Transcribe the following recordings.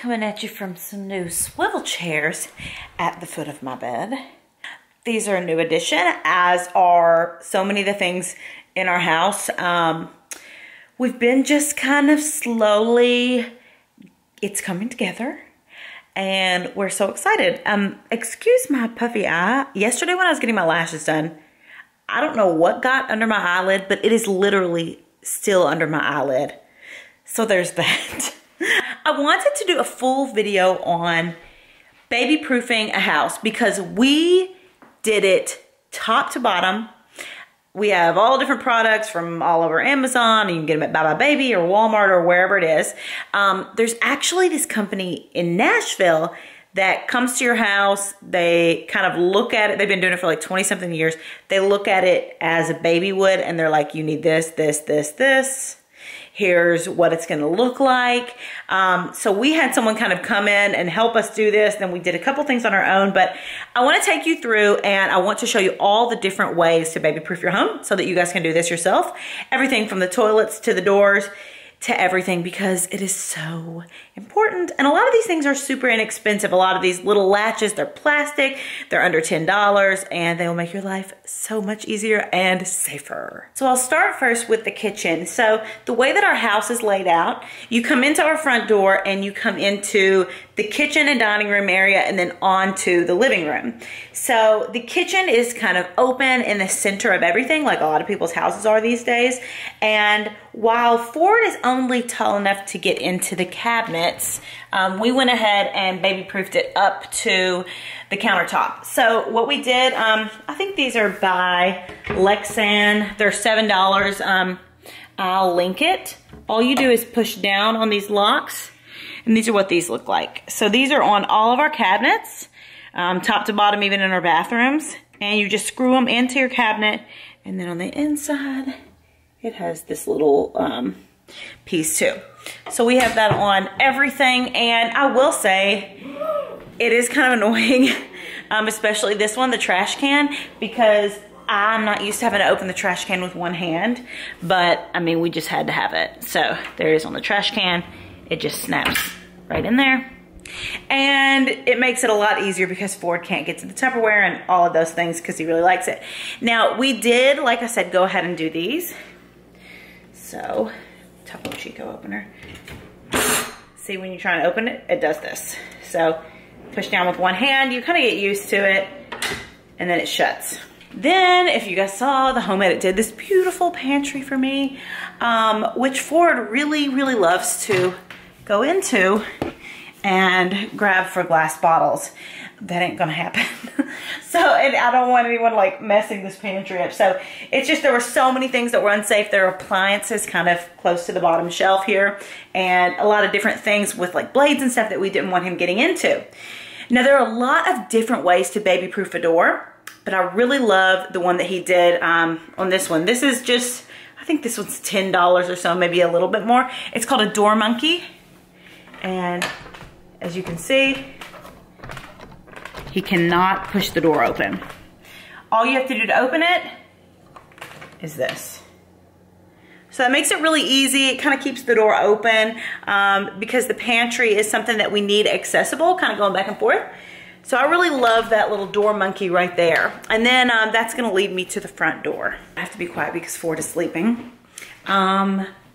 coming at you from some new swivel chairs at the foot of my bed. These are a new addition, as are so many of the things in our house. We've been just kind of slowly, it's coming together, and we're so excited. Excuse my puffy eye. Yesterday when I was getting my lashes done, I don't know what got under my eyelid, but it is literally still under my eyelid. So there's that. I wanted to do a full video on baby-proofing a house because we did it top to bottom. We have all different products from all over Amazon. You can get them at Bye Bye Baby or Walmart or wherever it is. There's actually this company in Nashville that comes to your house. They kind of look at it. They've been doing it for like 20 something years. They look at it as a baby would, and they're like, you need this, this, this, this. Here's what it's going to look like. So we had someone kind of come in and help us do this. Then we did a couple things on our own, but I want to take you through and I want to show you all the different ways to baby-proof your home so that you guys can do this yourself. Everything from the toilets to the doors to everything, because it is so important. And a lot of these things are super inexpensive. A lot of these little latches, they're plastic, they're under $10, and they will make your life so much easier and safer. So I'll start first with the kitchen. So the way that our house is laid out, you come into our front door and you come into the kitchen and dining room area and then onto the living room. So the kitchen is kind of open in the center of everything, like a lot of people's houses are these days. And while Ford is only tall enough to get into the cabinets, we went ahead and baby-proofed it up to the countertop. So what we did, I think these are by Lexan. They're $7. I'll link it. All you do is push down on these locks, and these are what these look like. So these are on all of our cabinets, top to bottom, even in our bathrooms. And you just screw them into your cabinet, and then on the inside, it has this little piece too. So we have that on everything, and I will say it is kind of annoying, especially this one, the trash can, because I'm not used to having to open the trash can with one hand, but I mean, we just had to have it. So there it is on the trash can. It just snaps right in there. And it makes it a lot easier because Ford can't get to the Tupperware and all of those things because he really likes it. Now, we did, like I said, go ahead and do these. So, Topo Chico opener. See, when you're trying to open it, it does this. So, push down with one hand, you kind of get used to it, and then it shuts. Then, if you guys saw, the Home Edit did this beautiful pantry for me, which Ford really, really loves to go into and grab for glass bottles. That ain't gonna happen. So, and I don't want anyone like messing this pantry up. So it's just, there were so many things that were unsafe. There are appliances kind of close to the bottom shelf here, and a lot of different things with like blades and stuff that we didn't want him getting into. Now there are a lot of different ways to baby-proof a door, but I really love the one that he did on this one. This is just, I think this one's $10 or so, maybe a little bit more. It's called a Door Monkey, and as you can see, he cannot push the door open. All you have to do to open it is this. So that makes it really easy. It kind of keeps the door open because the pantry is something that we need accessible, kind of going back and forth. So I really love that little Door Monkey right there. And then that's gonna lead me to the front door. I have to be quiet because Ford is sleeping.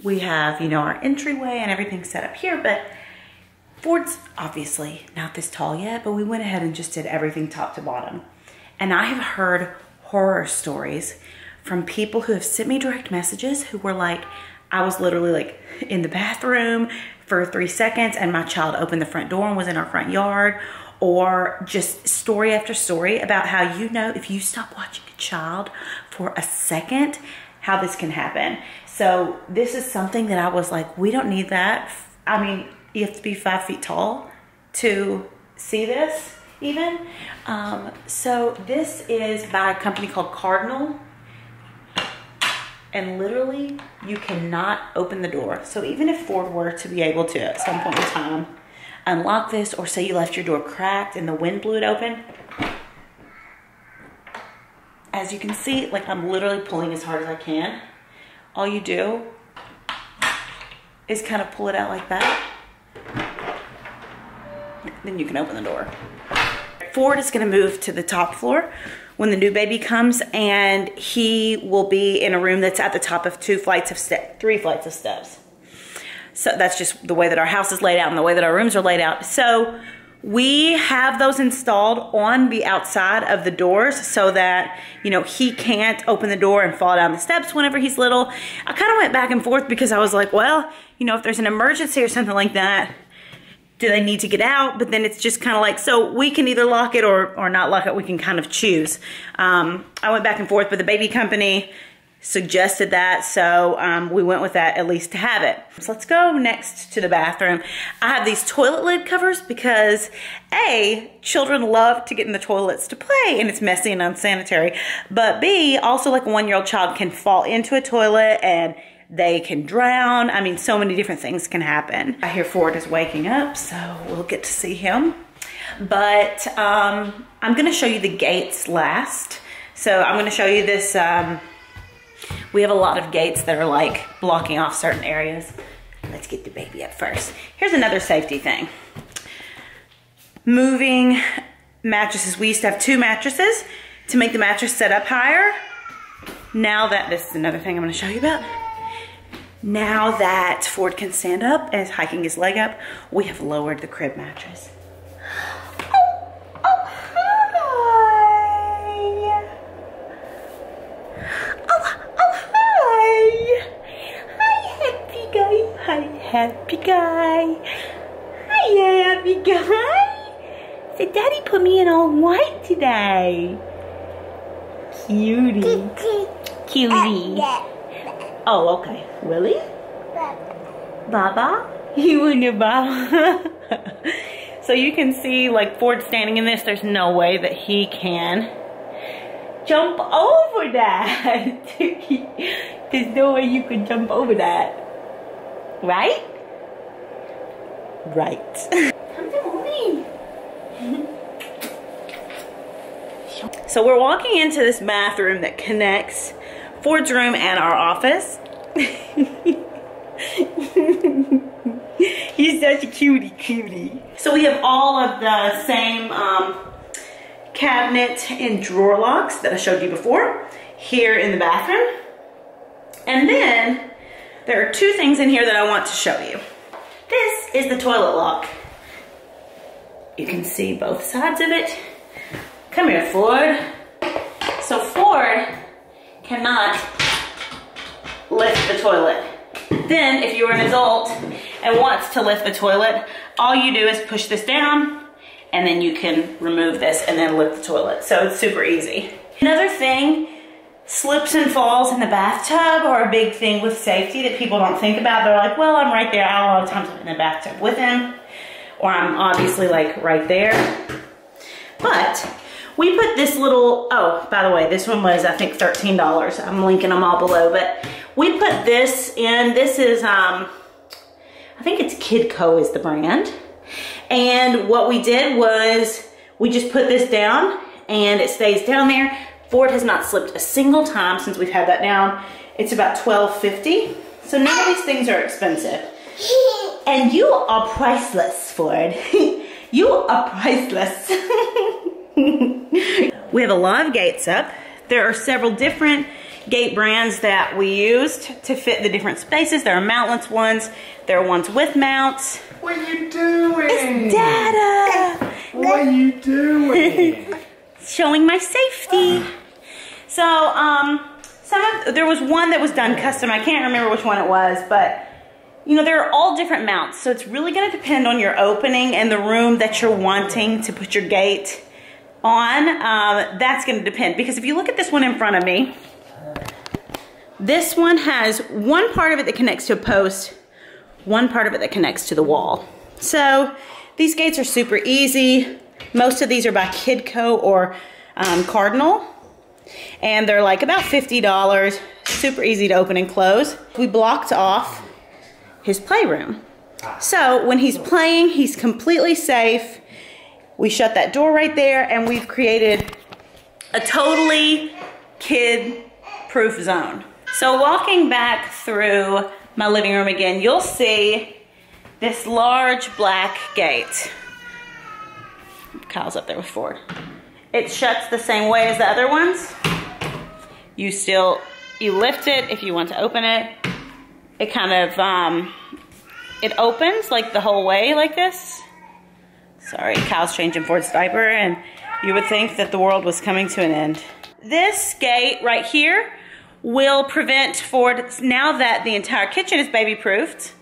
We have, you know, our entryway and everything set up here, but Ford's obviously not this tall yet, but we went ahead and just did everything top to bottom. And I have heard horror stories from people who have sent me direct messages who were like, I was literally like in the bathroom for 3 seconds and my child opened the front door and was in our front yard, or just story after story about how, you know, if you stop watching a child for a second, how this can happen. So this is something that I was like, we don't need that. I mean, you have to be 5 feet tall to see this even. So this is by a company called Cardinal. And literally you cannot open the door. So even if Ford were to be able to at some point in time unlock this, or say you left your door cracked and the wind blew it open, as you can see, like I'm literally pulling as hard as I can. All you do is kind of pull it out like that. then you can open the door. Ford is gonna move to the top floor when the new baby comes, and he will be in a room that's at the top of 3 flights of steps. So that's just the way that our house is laid out and the way that our rooms are laid out. So we have those installed on the outside of the doors so that, you know, he can't open the door and fall down the steps whenever he's little. I kind of went back and forth because I was like, well, you know, if there's an emergency or something like that, do they need to get out? But then it's just kind of like, so we can either lock it or not lock it. We can kind of choose. I went back and forth, but the baby company suggested that, so we went with that at least to have it. So let's go next to the bathroom. I have these toilet lid covers because A, children love to get in the toilets to play and it's messy and unsanitary, but B, also like a 1-year-old child can fall into a toilet and they can drown. I mean, so many different things can happen. I hear Ford is waking up, so we'll get to see him. But I'm gonna show you the gates last. So I'm gonna show you this, we have a lot of gates that are like blocking off certain areas. Let's get the baby up first. Here's another safety thing. Moving mattresses. We used to have 2 mattresses to make the mattress set up higher. Now that, this is another thing I'm gonna show you about. Now that Ford can stand up and is hiking his leg up, we have lowered the crib mattress. Happy guy. Hi, happy guy. So Daddy put me in all white today. Cutie. Cutie. Oh, okay. Really? Baba? You and your Baba? So you can see, like, Ford standing in this, there's no way that he can jump over that. There's no way you can jump over that. Right? Right. Come to mommy. So we're walking into this bathroom that connects Ford's room and our office. He's such a cutie. So we have all of the same cabinet and drawer locks that I showed you before here in the bathroom. And then there are 2 things in here that I want to show you. This is the toilet lock. You can see both sides of it. Come here, Ford. So Ford cannot lift the toilet. Then if you're an adult and wants to lift the toilet, all you do is push this down and then you can remove this and then lift the toilet. So it's super easy. Another thing, slips and falls in the bathtub are a big thing with safety that people don't think about. They're like, well, I'm right there. A lot of times I'm in the bathtub with him, or I'm obviously like right there. But we put this little, oh, by the way, this one was, I think, $13. I'm linking them all below, but we put this in. This is, I think it's Kidco is the brand. And what we did was we just put this down and it stays down there. Ford has not slipped a single time since we've had that down. It's about $12.50. So none of these things are expensive. And you are priceless, Ford. You are priceless. We have a lot of gates up. There are several different gate brands that we used to fit the different spaces. There are mountless ones. There are ones with mounts. What are you doing? It's Dada. What are you doing? Showing my safety. So, there was one that was done custom. I can't remember which one it was, but you know, they're all different mounts. So it's really gonna depend on your opening and the room that you're wanting to put your gate on. That's gonna depend, because if you look at this one in front of me, this one has one part of it that connects to a post, one part of it that connects to the wall. So these gates are super easy. Most of these are by Kidco or Cardinal. And they're like about $50, super easy to open and close. We blocked off his playroom. So when he's playing, he's completely safe. We shut that door right there and we've created a totally kid-proof zone. So walking back through my living room again, you'll see this large black gate. Kyle's up there with Ford. It shuts the same way as the other ones. You lift it if you want to open it. It kind of, it opens like the whole way like this. Sorry, Kyle's changing Ford's diaper, and you would think that the world was coming to an end. This gate right here will prevent Ford, now that the entire kitchen is baby-proofed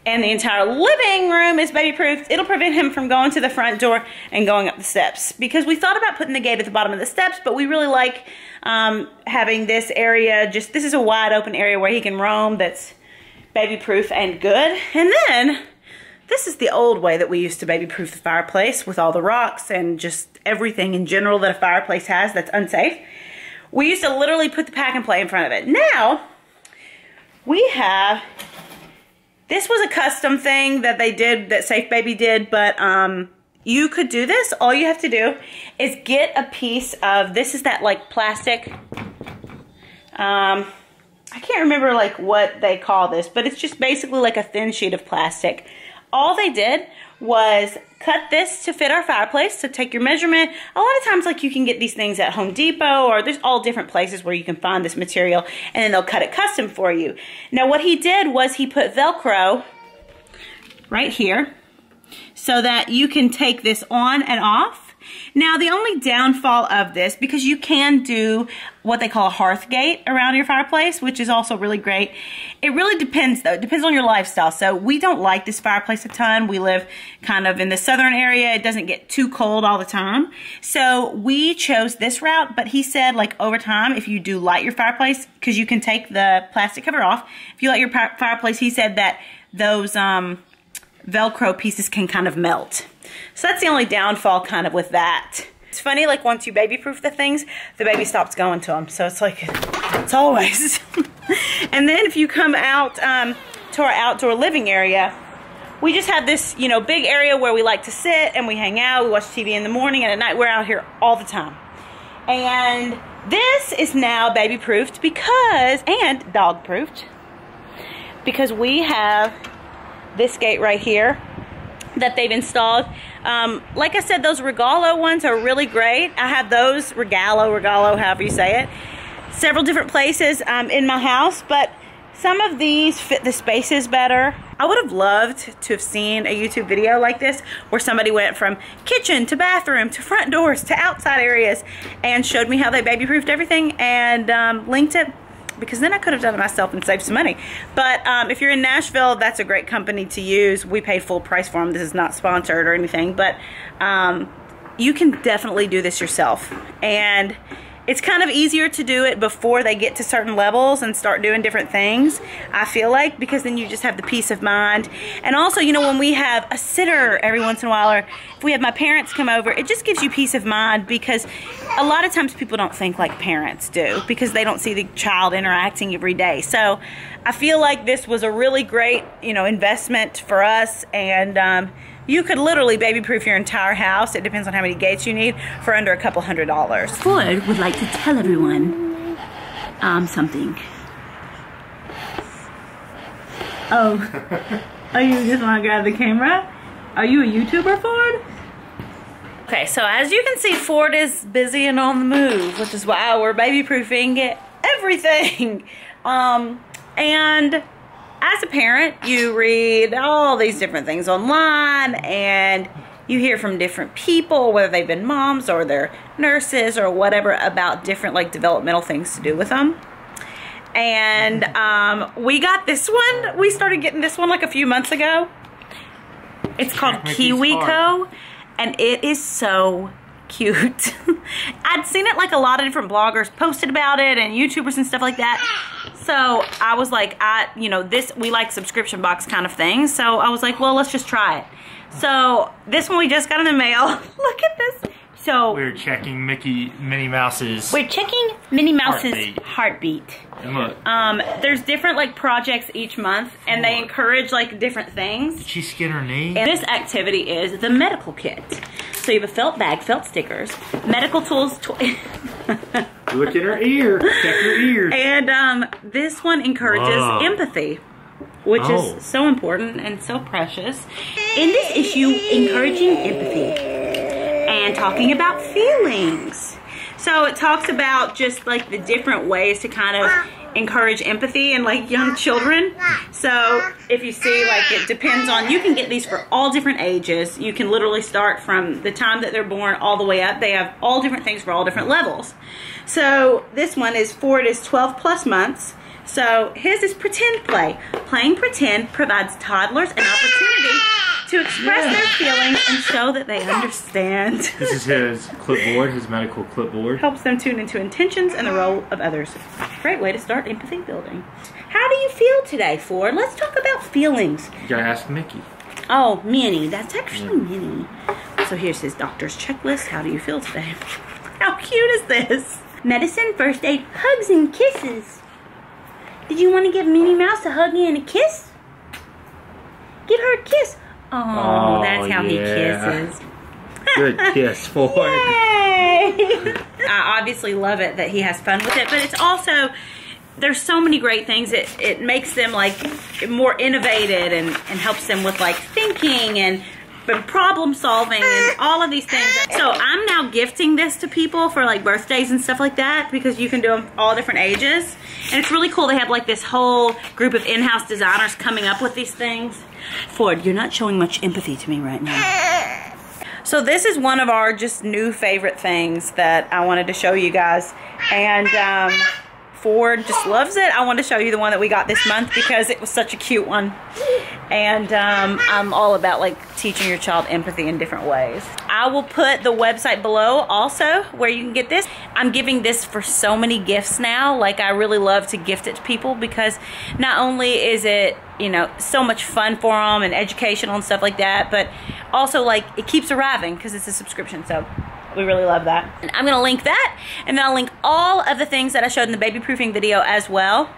and the entire living room is baby-proofed, it'll prevent him from going to the front door and going up the steps. Because we thought about putting the gate at the bottom of the steps, but we really like having this area, this is a wide open area where he can roam that's baby-proof and good. And then, this is the old way that we used to baby-proof the fireplace with all the rocks and just everything in general that a fireplace has that's unsafe. We used to literally put the pack and play in front of it. Now, we have, this was a custom thing that they did, that Safe Baby did, but you could do this. All you have to do is get a piece of, this is that like plastic, I can't remember like what they call this, but it's just basically like a thin sheet of plastic. All they did was cut this to fit our fireplace, so take your measurement. A lot of times like you can get these things at Home Depot, or there's all different places where you can find this material, and then they'll cut it custom for you. Now what he did was he put Velcro right here so that you can take this on and off. Now the only downfall of this, because you can do what they call a hearth gate around your fireplace, which is also really great. It really depends though, it depends on your lifestyle. So we don't like this fireplace a ton. We live kind of in the southern area. It doesn't get too cold all the time. So we chose this route, but he said like over time, if you do light your fireplace, because you can take the plastic cover off, if you light your fireplace, he said that those Velcro pieces can kind of melt. So that's the only downfall kind of with that. It's funny, like once you baby-proof the things, the baby stops going to them. So it's like, it's always. And then if you come out to our outdoor living area, we just have this, you know, big area where we like to sit and we hang out, we watch TV in the morning, and at night we're out here all the time. And this is now baby-proofed because, and dog-proofed, because we have this gate right here that they've installed. Like I said, those Regalo ones are really great. I have those, Regalo, however you say it, several different places in my house, but some of these fit the spaces better. I would have loved to have seen a YouTube video like this where somebody went from kitchen to bathroom to front doors to outside areas and showed me how they baby-proofed everything and linked it, because then I could have done it myself and saved some money. But if you're in Nashville, that's a great company to use. We paid full price for them. This is not sponsored or anything, but you can definitely do this yourself. And it's kind of easier to do it before they get to certain levels and start doing different things, I feel like, because then you just have the peace of mind. And also, you know, when we have a sitter every once in a while, or if we have my parents come over, it just gives you peace of mind, because a lot of times people don't think like parents do because they don't see the child interacting every day. So I feel like this was a really great, you know, investment for us, and you could literally baby-proof your entire house. It depends on how many gates you need, for under a couple $100s. Ford would like to tell everyone something. Oh, you just want to grab the camera? Are you a YouTuber, Ford? Okay, so as you can see, Ford is busy and on the move, which is why we're baby-proofing everything. And as a parent, you read all these different things online, and you hear from different people, whether they've been moms or they're nurses or whatever, about different like developmental things to do with them. And we got this one. We started getting this one like a few months ago. It's called Kiwi Co, and it is so cute. I'd seen it like a lot of different bloggers posted about it and YouTubers and stuff like that. So I was like, you know, we like subscription box kind of things. So I was like, well, let's just try it. So this one we just got in the mail. Look at this. So we're checking Minnie Mouse's. We're checking Minnie Mouse's heartbeat. And look. There's different like projects each month, and they encourage like different things. Did she skin her knee? And this activity is the medical kit. So you have a felt bag, felt stickers, medical tools. Look at her ear. Check her ears. And this one encourages empathy, which is so important and so precious. In this issue, encouraging empathy. and talking about feelings. So it talks about just like the different ways to kind of encourage empathy in like young children. So if you see, like, it depends on, you can get these for all different ages. You can literally start from the time that they're born all the way up. They have all different things for all different levels. So this one is 12 plus months. So his is pretend play. Playing pretend provides toddlers an opportunity to express their feelings and show that they understand. This is his clipboard, his medical clipboard. Helps them tune into intentions and the role of others. Great way to start empathy building. How do you feel today, Ford? Let's talk about feelings. You gotta ask Mickey. Oh, Minnie. That's actually Minnie. So here's his doctor's checklist. How do you feel today? How cute is this? Medicine, first aid, hugs and kisses. Did you want to give Minnie Mouse a hug and a kiss? Give her a kiss. Oh, that's how he kisses. Good kiss, Ford. Yay! I obviously love it that he has fun with it, but it's also, there's so many great things. It makes them like more innovative and helps them with like thinking and problem solving and all of these things. So I'm now gifting this to people for like birthdays and stuff like that, because you can do them all different ages. And it's really cool. They have like this whole group of in-house designers coming up with these things. Ford, you're not showing much empathy to me right now. So this is one of our just new favorite things that I wanted to show you guys. And Ford just loves it. I want to show you the one that we got this month because it was such a cute one. And I'm all about like teaching your child empathy in different ways. I will put the website below also where you can get this. I'm giving this for so many gifts now. Like, I really love to gift it to people because not only is it, you know, so much fun for them and educational and stuff like that, but also like it keeps arriving because it's a subscription. So we really love that. And I'm gonna link that, and then I'll link all of the things that I showed in the baby proofing video as well.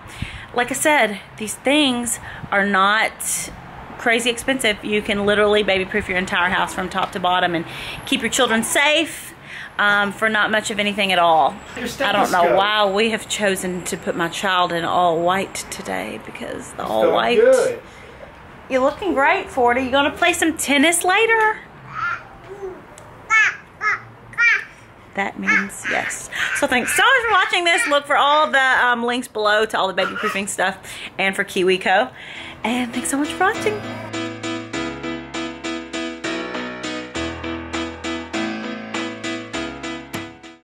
Like I said, these things are not crazy expensive. You can literally baby proof your entire house from top to bottom and keep your children safe for not much of anything at all. I don't know why we have chosen to put my child in all white today, because the all white. Good. You're looking great, Ford. Are you gonna play some tennis later? That means yes. So thanks so much for watching this. Look for all the links below to all the baby proofing stuff and for Kiwi Co. And thanks so much for watching.